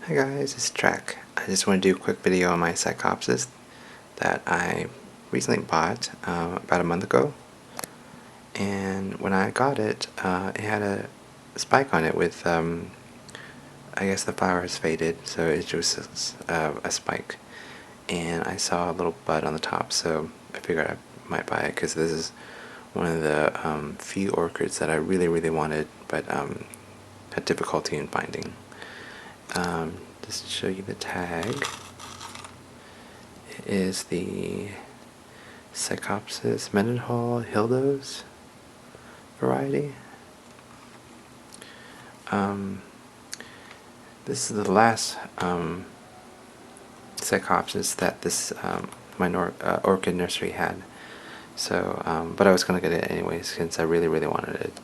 Hi guys, it's Trek. I just want to do a quick video on my Psychopsis that I recently bought about a month ago. And when I got it, it had a spike on it with, I guess the flowers faded, so it just a spike. And I saw a little bud on the top, so I figured I might buy it because this is one of the few orchids that I really wanted, but had difficulty in finding. Just to show you the tag, it is the Psychopsis Mendenhall Hildos variety. This is the last Psychopsis that this my orchid nursery had. So, but I was gonna get it anyways since I really wanted it,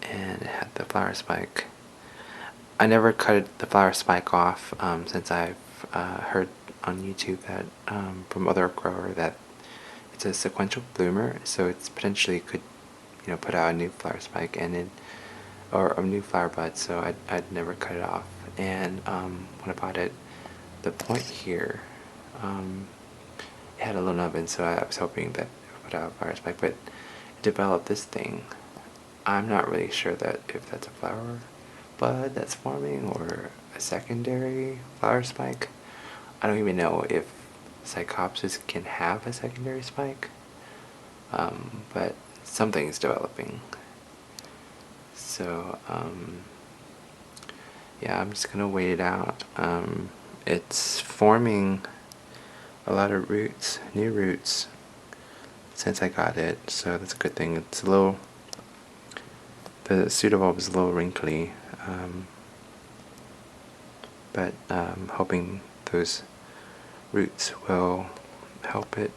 and it had the flower spike. I never cut the flower spike off since I've heard on YouTube that from other grower that it's a sequential bloomer, so it's potentially could put out a new flower spike or a new flower bud. So I'd never cut it off. And when I bought it, the point here it had a little nubbin, so I was hoping that it would put out a flower spike, but it developed this thing. I'm not really sure that if that's a flower bud that's forming or a secondary flower spike. I don't even know if Psychopsis can have a secondary spike, but something's developing. So yeah, I'm just gonna wait it out. It's forming a lot of roots, new roots, since I got it, so that's a good thing. It's a little, the pseudobulb is a little wrinkly, but I'm hoping those roots will help it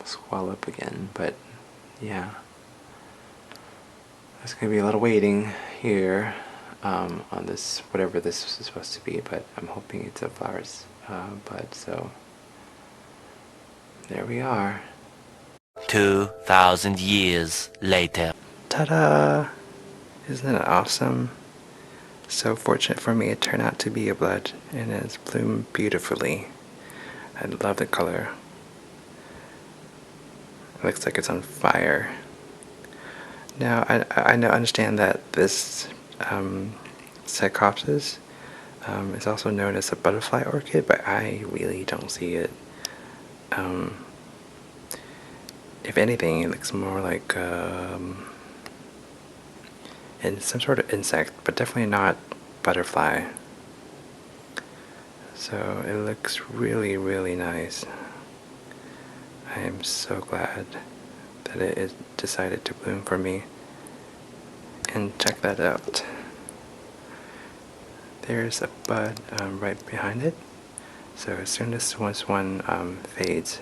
swell up again. But yeah, there's gonna be a lot of waiting here on this, whatever this is supposed to be, but I'm hoping it's a flowers bud. So there we are. 2,000 years later. Ta-da! Isn't it awesome? So fortunate for me, it turned out to be a bud, and it's bloomed beautifully. I love the color. It looks like it's on fire. Now, I understand that this Psychopsis is also known as a butterfly orchid, but I really don't see it. If anything, it looks more like some sort of insect, but definitely not butterfly. So it looks really nice. I am so glad that it decided to bloom for me. And check that out. There's a bud right behind it. So as soon as this one fades,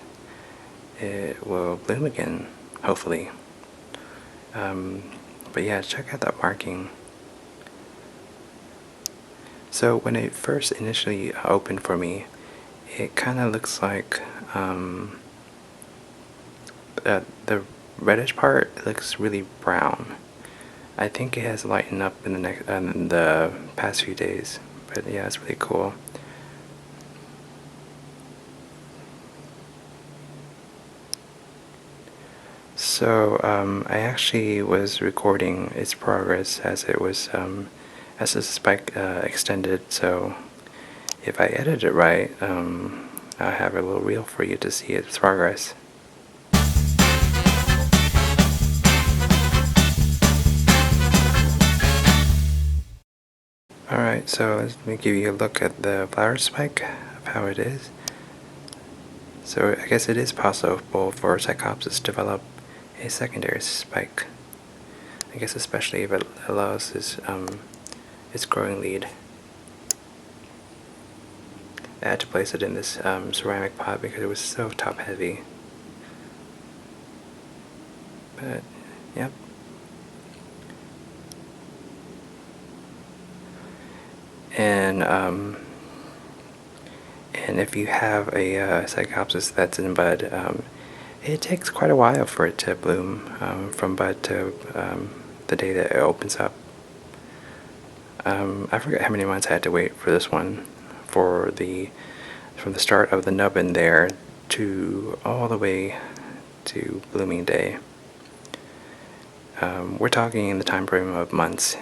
it will bloom again, hopefully. But yeah, check out that marking. So when it first initially opened for me, it kind of looks like the reddish part looks really brown. I think it has lightened up in the past few days, but yeah, it's really cool. So I actually was recording its progress as it was as the spike extended. So if I edit it right, I'll have a little reel for you to see its progress. Alright, so let me give you a look at the flower spike of how it is. So I guess it is possible for Psychopsis to develop a secondary spike. I guess especially if it allows its growing lead. I had to place it in this ceramic pot because it was so top heavy. But yep. And if you have a Psychopsis that's in bud, it takes quite a while for it to bloom from bud to the day that it opens up. I forget how many months I had to wait for this one, from the start of the nubbin there to all the way to blooming day. We're talking in the time frame of months,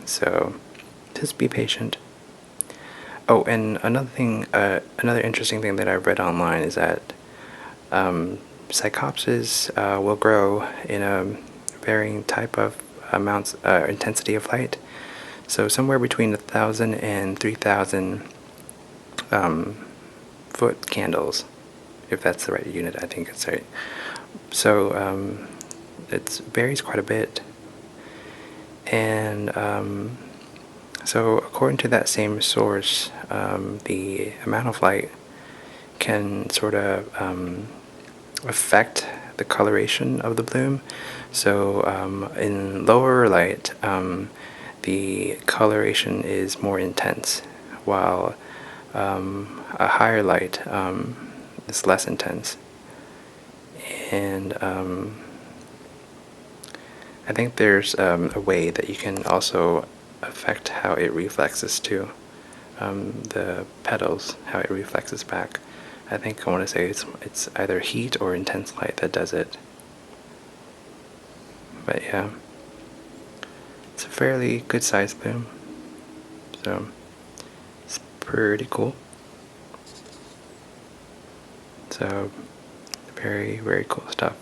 so just be patient. Oh, and another interesting thing that I've read online is that Psychopsis will grow in a varying type of intensity of light. So somewhere between 1,000 and 3,000 foot candles, if that's the right unit. I think it's right. So it varies quite a bit, and so according to that same source, the amount of light can sort of affect the coloration of the bloom. So in lower light, the coloration is more intense, while a higher light is less intense. And I think there's a way that you can also affect how it reflexes too. The petals, how it reflexes back. I think I want to say it's either heat or intense light that does it. But yeah, it's a fairly good sized bloom, so it's pretty cool. So very, very cool stuff.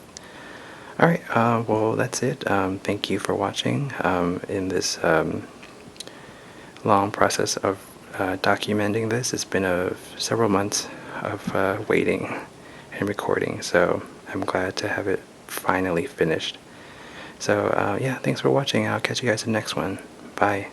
Alright, well that's it. Thank you for watching in this long process of documenting this. It's been several months of waiting and recording, so I'm glad to have it finally finished. So yeah, thanks for watching. I'll catch you guys in the next one. Bye.